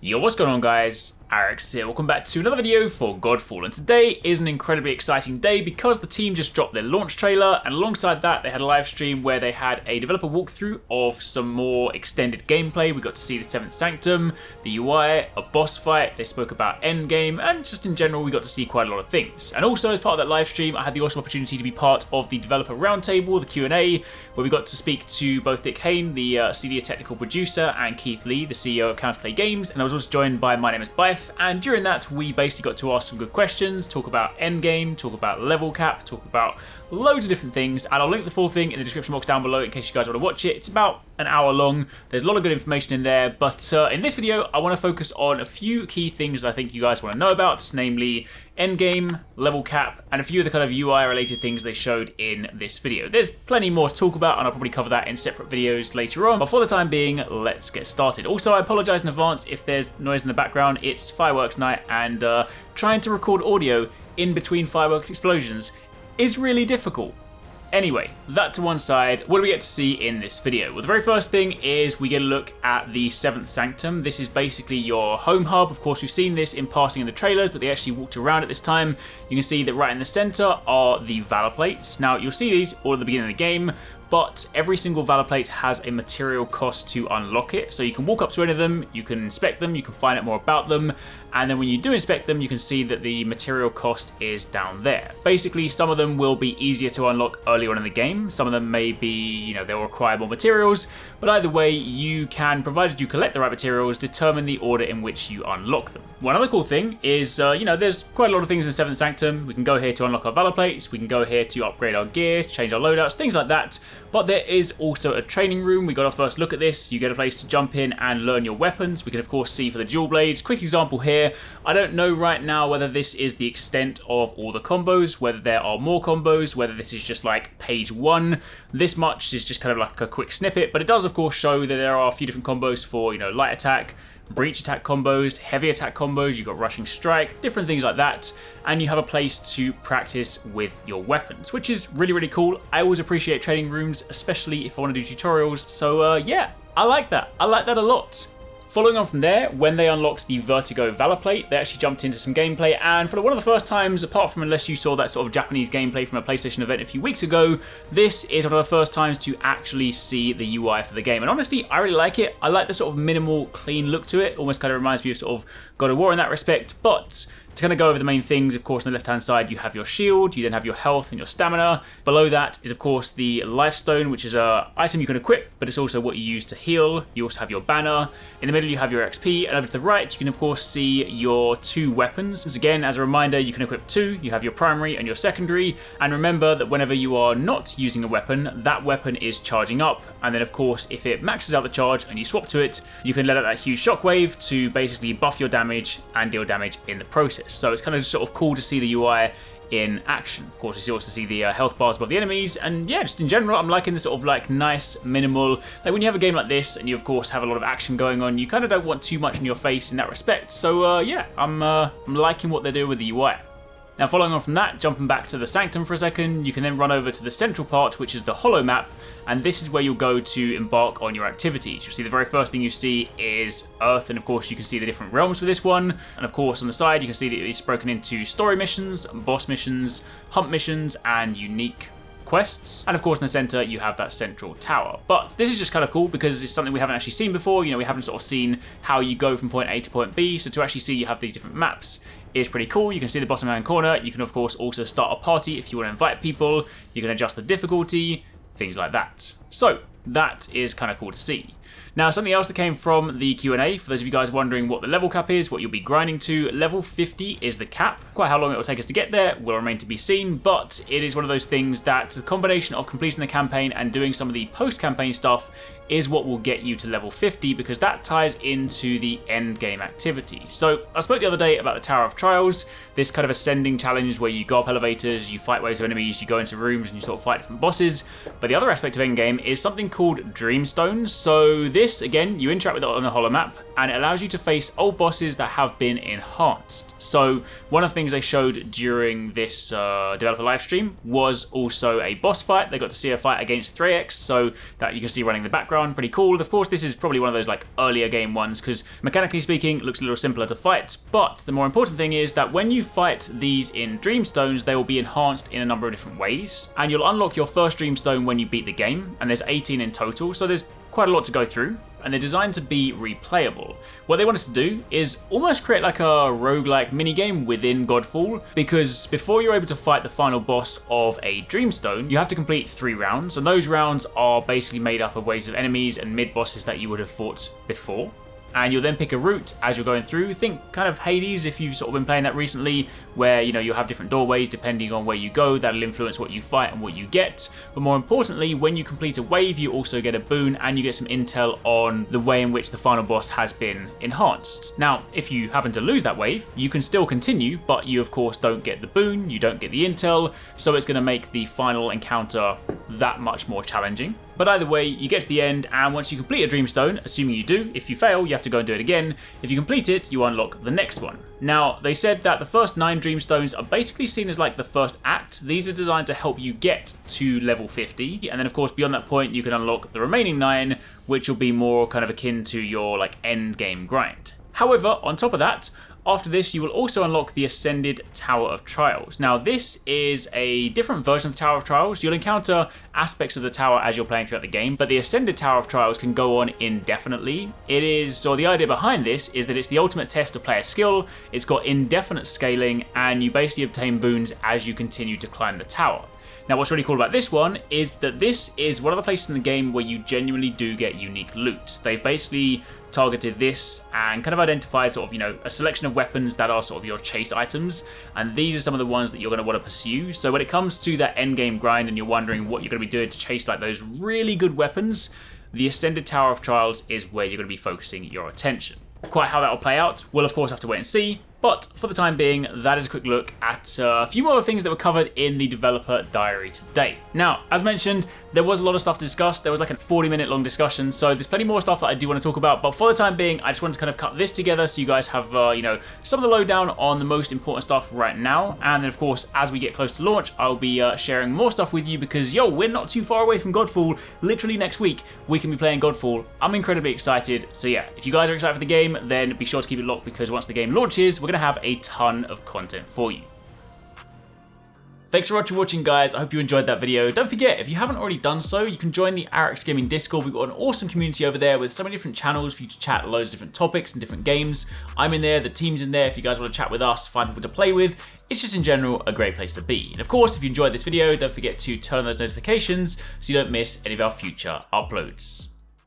Yo, what's going on guys? Arekkz here, welcome back to another video for Godfall, and today is an incredibly exciting day because the team just dropped their launch trailer, and alongside that they had a live stream where they had a developer walkthrough of some more extended gameplay. We got to see the Seventh Sanctum, the UI, a boss fight, they spoke about endgame, and just in general we got to see quite a lot of things. And also as part of that live stream I had the awesome opportunity to be part of the developer roundtable, the Q&A, where we got to speak to both Dick Hain, the senior technical producer, and Keith Lee, the CEO of Counterplay Games, and I was also joined by My Name is Bife. And during that, we basically got to ask some good questions, talk about endgame, talk about level cap, talk about loads of different things, and I'll link the full thing in the description box down below in case you guys want to watch it. It's about an hour long, there's a lot of good information in there, but in this video, I want to focus on a few key things that I think you guys want to know about, namely endgame, level cap, and a few of the kind of UI related things they showed in this video. There's plenty more to talk about, and I'll probably cover that in separate videos later on, but for the time being, let's get started. Also, I apologize in advance if there's noise in the background. It's fireworks night, and trying to record audio in between fireworks explosions is really difficult. Anyway, that to one side, what do we get to see in this video? Well, the very first thing is we get a look at the Seventh Sanctum. This is basically your home hub. Of course, we've seen this in passing in the trailers, but they actually walked around it this time. You can see that right in the center are the Valor Plates. Now, you'll see these all at the beginning of the game, but every single Valor Plate has a material cost to unlock it. So you can walk up to any of them, you can inspect them, you can find out more about them, and then when you do inspect them, you can see that the material cost is down there. Basically, some of them will be easier to unlock early on in the game. Some of them may be, they'll require more materials, but either way, you can, provided you collect the right materials, determine the order in which you unlock them. One other cool thing is, there's quite a lot of things in the Seventh Sanctum. We can go here to unlock our Valor Plates, we can go here to upgrade our gear, change our loadouts, things like that. But there is also a training room. We got our first look at this. You get a place to jump in and learn your weapons. We can of course see for the dual blades. Quick example here. I don't know right now whether this is the extent of all the combos, whether there are more combos, whether this is just like page 1. This much is just kind of like a quick snippet, but it does of course show that there are a few different combos for, light attack, breach attack combos, heavy attack combos, you've got rushing strike, different things like that, and you have a place to practice with your weapons, which is really, really cool. I always appreciate training rooms, especially if I want to do tutorials, so yeah, I like that. I like that a lot. Following on from there, when they unlocked the Vertigo Valor Plate, they actually jumped into some gameplay, and for one of the first times, apart from unless you saw that sort of Japanese gameplay from a PlayStation event a few weeks ago, this is one of the first times to actually see the UI for the game. And honestly, I really like it. I like the sort of minimal, clean look to it. Almost kind of reminds me of sort of God of War in that respect, but to kind of go over the main things, of course, on the left-hand side, you have your shield, you then have your health and your stamina. Below that is, of course, the Lifestone, which is an item you can equip, but it's also what you use to heal. You also have your banner. In the middle, you have your XP, and over to the right, you can, of course, see your 2 weapons. As again, as a reminder, you can equip 2. You have your primary and your secondary, and remember that whenever you are not using a weapon, that weapon is charging up, and then, of course, if it maxes out the charge and you swap to it, you can let out that huge shockwave to basically buff your damage and deal damage in the process. So it's kind of sort of cool to see the UI in action. Of course, you also see the health bars above the enemies, and yeah, just in general, I'm liking the sort of like nice, minimal, like when you have a game like this and you of course have a lot of action going on, you kind of don't want too much in your face in that respect. So yeah, I'm liking what they're doing with the UI. Now, following on from that, jumping back to the Sanctum for a second, you can then run over to the central part, which is the Hollow Map, and this is where you'll go to embark on your activities. You'll see the very first thing you see is Earth, and of course you can see the different realms for this one, and of course on the side you can see that it's broken into story missions, boss missions, hunt missions, and unique quests, and of course in the center you have that central tower. But this is just kind of cool because it's something we haven't actually seen before. We haven't sort of seen how you go from point A to point B, so to actually see you have these different maps is pretty cool. You can see the bottom hand corner. You can of course also start a party if you want to invite people. You can adjust the difficulty, things like that. So that is kind of cool to see. Now, something else that came from the Q&A, for those of you guys wondering what the level cap is, what you'll be grinding to, level 50 is the cap. Quite how long it will take us to get there will remain to be seen, but it is one of those things that the combination of completing the campaign and doing some of the post-campaign stuff is what will get you to level 50, because that ties into the end game activity. So I spoke the other day about the Tower of Trials, this kind of ascending challenge where you go up elevators, you fight waves of enemies, you go into rooms and you sort of fight different bosses. But the other aspect of end game is something called Dreamstones. So So this, again, you interact with it on a holo map, and it allows you to face old bosses that have been enhanced. So one of the things they showed during this developer live stream was also a boss fight. They got to see a fight against Arekkz, so that you can see running in the background, pretty cool. Of course, this is probably one of those like earlier game ones, because mechanically speaking, it looks a little simpler to fight. But the more important thing is that when you fight these in Dreamstones, they will be enhanced in a number of different ways, and you'll unlock your first Dreamstone when you beat the game, and there's 18 in total, so there's quite a lot to go through, and they're designed to be replayable. What they want us to do is almost create like a roguelike minigame within Godfall, because before you're able to fight the final boss of a Dreamstone, you have to complete 3 rounds, and those rounds are basically made up of waves of enemies and mid-bosses that you would have fought before. And you'll then pick a route as you're going through. Think kind of Hades if you've sort of been playing that recently, where you'll have different doorways depending on where you go. That'll influence what you fight and what you get. But more importantly, when you complete a wave, you also get a boon and you get some intel on the way in which the final boss has been enhanced. Now, if you happen to lose that wave, you can still continue, but you of course don't get the boon, you don't get the intel, so it's going to make the final encounter that much more challenging. But either way, you get to the end, and once you complete a Dreamstone, assuming you do, if you fail, you have to go and do it again. If you complete it, you unlock the next one. Now, they said that the first 9 Dreamstones are basically seen as like the first act. These are designed to help you get to level 50, and then of course beyond that point, you can unlock the remaining 9, which will be more kind of akin to your like end game grind. However, on top of that, after this, you will also unlock the Ascended Tower of Trials. Now, this is a different version of the Tower of Trials. You'll encounter aspects of the tower as you're playing throughout the game, but the Ascended Tower of Trials can go on indefinitely. The idea behind this is that it's the ultimate test of player skill. It's got indefinite scaling, and you basically obtain boons as you continue to climb the tower. Now, what's really cool about this one is that this is one of the places in the game where you genuinely do get unique loot. They've basically targeted this and kind of identified sort of, a selection of weapons that are sort of your chase items, and these are some of the ones that you're going to want to pursue. So when it comes to that end game grind and you're wondering what you're going to be doing to chase like those really good weapons, the Ascended Tower of Trials is where you're going to be focusing your attention. Quite how that will play out, we'll of course have to wait and see. But for the time being, that is a quick look at a few more things that were covered in the developer diary today. Now, as mentioned, there was a lot of stuff to discuss. There was like a 40-minute long discussion, so there's plenty more stuff that I do want to talk about. But for the time being, I just wanted to kind of cut this together so you guys have, some of the lowdown on the most important stuff right now. And then, of course, as we get close to launch, I'll be sharing more stuff with you because, we're not too far away from Godfall. Literally next week, we can be playing Godfall. I'm incredibly excited. So yeah, if you guys are excited for the game, then be sure to keep it locked because once the game launches, we're going to have a ton of content for you. Thanks for watching, guys. I hope you enjoyed that video. Don't forget, if you haven't already done so, you can join the Arekkz Gaming Discord. We've got an awesome community over there with so many different channels for you to chat loads of different topics and different games. I'm in there, the team's in there if you guys want to chat with us, find people to play with. It's just in general a great place to be. And of course, if you enjoyed this video, don't forget to turn on those notifications so you don't miss any of our future uploads.